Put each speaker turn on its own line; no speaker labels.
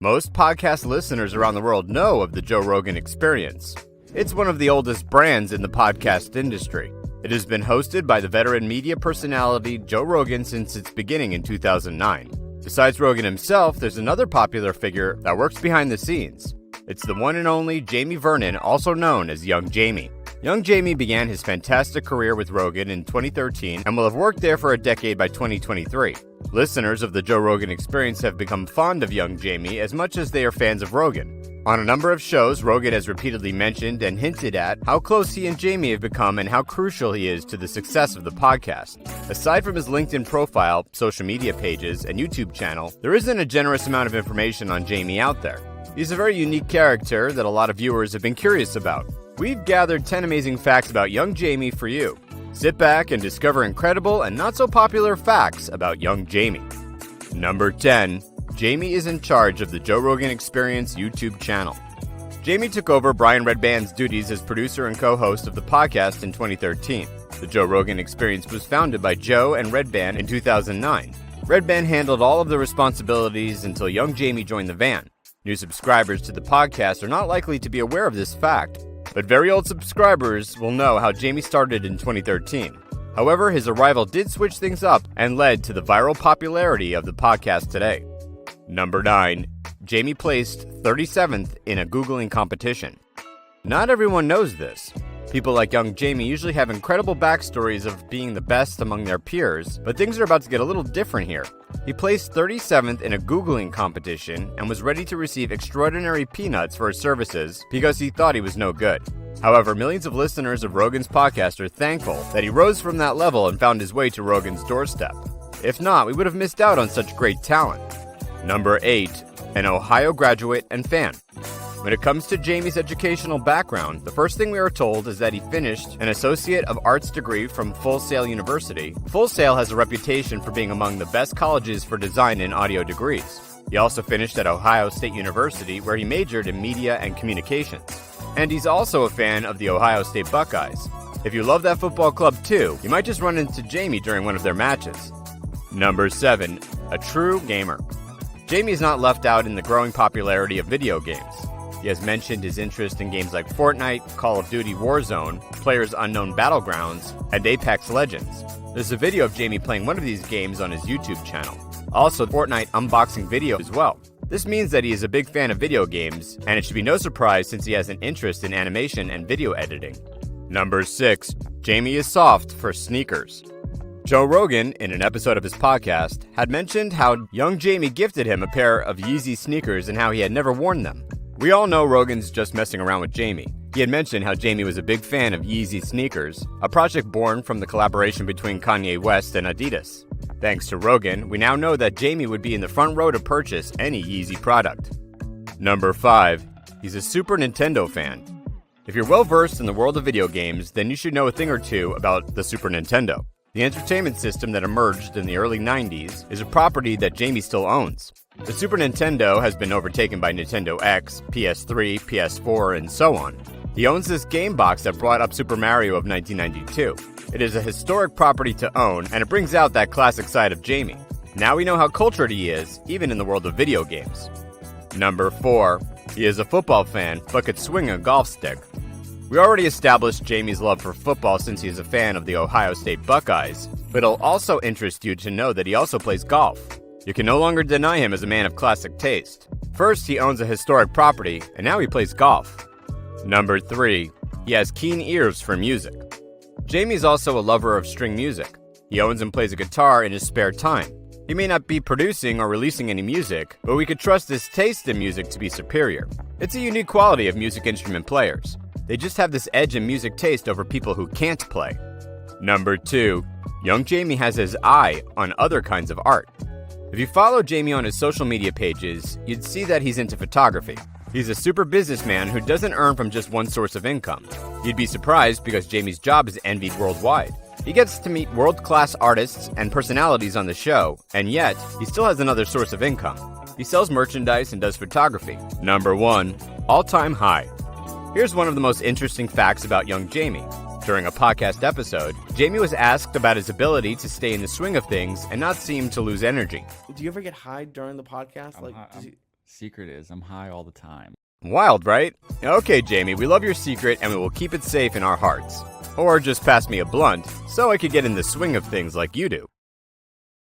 Most podcast listeners around the world know of the Joe Rogan Experience. It's one of the oldest brands in the podcast industry. It has been hosted by the veteran media personality Joe Rogan since its beginning in 2009. Besides Rogan himself, there's another popular figure that works behind the scenes. It's the one and only Jamie Vernon, also known as Young Jamie. Young Jamie began his fantastic career with Rogan in 2013 and will have worked there for a decade by 2023. Listeners of the Joe Rogan Experience have become fond of Young Jamie as much as they are fans of Rogan. On a number of shows, Rogan has repeatedly mentioned and hinted at how close he and Jamie have become and how crucial he is to the success of the podcast. Aside from his LinkedIn profile, social media pages, and YouTube channel, there isn't a generous amount of information on Jamie out there. He's a very unique character that a lot of viewers have been curious about. We've gathered 10 amazing facts about Young Jamie for you. Sit back and discover incredible and not so popular facts about Young Jamie. Number 10. Jamie is in charge of the Joe Rogan Experience YouTube channel. Jamie took over Brian Redban's duties as producer and co-host of the podcast in 2013. The Joe Rogan Experience was founded by Joe and Redban in 2009. Redban handled all of the responsibilities until Young Jamie joined the van. New subscribers to the podcast are not likely to be aware of this fact, but very old subscribers will know how Jamie started in 2013. However, his arrival did switch things up and led to the viral popularity of the podcast today. Number 9. Jamie placed 37th in a Googling competition. Not everyone knows this. People like Young Jamie usually have incredible backstories of being the best among their peers, but things are about to get a little different here. He placed 37th in a Googling competition and was ready to receive extraordinary peanuts for his services because he thought he was no good. However, millions of listeners of Rogan's podcast are thankful that he rose from that level and found his way to Rogan's doorstep. If not, we would have missed out on such great talent. Number 8. An Ohio graduate and fan. When it comes to Jamie's educational background, the first thing we are told is that he finished an Associate of Arts degree from Full Sail University. Full Sail has a reputation for being among the best colleges for design and audio degrees. He also finished at Ohio State University, where he majored in media and communications. And he's also a fan of the Ohio State Buckeyes. If you love that football club too, you might just run into Jamie during one of their matches. Number 7. A true gamer. Jamie is not left out in the growing popularity of video games. He has mentioned his interest in games like Fortnite, Call of Duty Warzone, PlayerUnknown Battlegrounds, and Apex Legends. There's a video of Jamie playing one of these games on his YouTube channel. Also, Fortnite unboxing video as well. This means that he is a big fan of video games, and it should be no surprise since he has an interest in animation and video editing. Number 6. Jamie is soft for sneakers. Joe Rogan, in an episode of his podcast, had mentioned how Young Jamie gifted him a pair of Yeezy sneakers and how he had never worn them. We all know Rogan's just messing around with Jamie. He had mentioned how Jamie was a big fan of Yeezy sneakers, a project born from the collaboration between Kanye West and Adidas. Thanks to Rogan, we now know that Jamie would be in the front row to purchase any Yeezy product. Number 5. He's a Super Nintendo fan. If you're well versed in the world of video games, then you should know a thing or two about the Super Nintendo. The entertainment system that emerged in the early 90s is a property that Jamie still owns. The Super Nintendo has been overtaken by Nintendo X, PS3, PS4, and so on. He owns this game box that brought up Super Mario of 1992. It is a historic property to own, and it brings out that classic side of Jamie. Now we know how cultured he is, even in the world of video games. Number 4. He is a football fan, but could swing a golf stick. We already established Jamie's love for football since he is a fan of the Ohio State Buckeyes, but it'll also interest you to know that he also plays golf. You can no longer deny him as a man of classic taste. First, he owns a historic property, and now he plays golf. Number 3. He has keen ears for music. Jamie is also a lover of string music. He owns and plays a guitar in his spare time. He may not be producing or releasing any music, but we could trust his taste in music to be superior. It's a unique quality of music instrument players. They just have this edge in music taste over people who can't play. Number 2. Young Jamie has his eye on other kinds of art. If you follow Jamie on his social media pages, you'd see that he's into photography. He's a super businessman who doesn't earn from just one source of income. You'd be surprised because Jamie's job is envied worldwide. He gets to meet world-class artists and personalities on the show, and yet, he still has another source of income. He sells merchandise and does photography. Number 1. All-time high. Here's one of the most interesting facts about Young Jamie. During a podcast episode, Jamie was asked about his ability to stay in the swing of things and not seem to lose energy.
Do you ever get high during the podcast? Secret is I'm high all the time.
Wild, right? Okay, Jamie, we love your secret and we will keep it safe in our hearts. Or just pass me a blunt, so I could get in the swing of things like you do.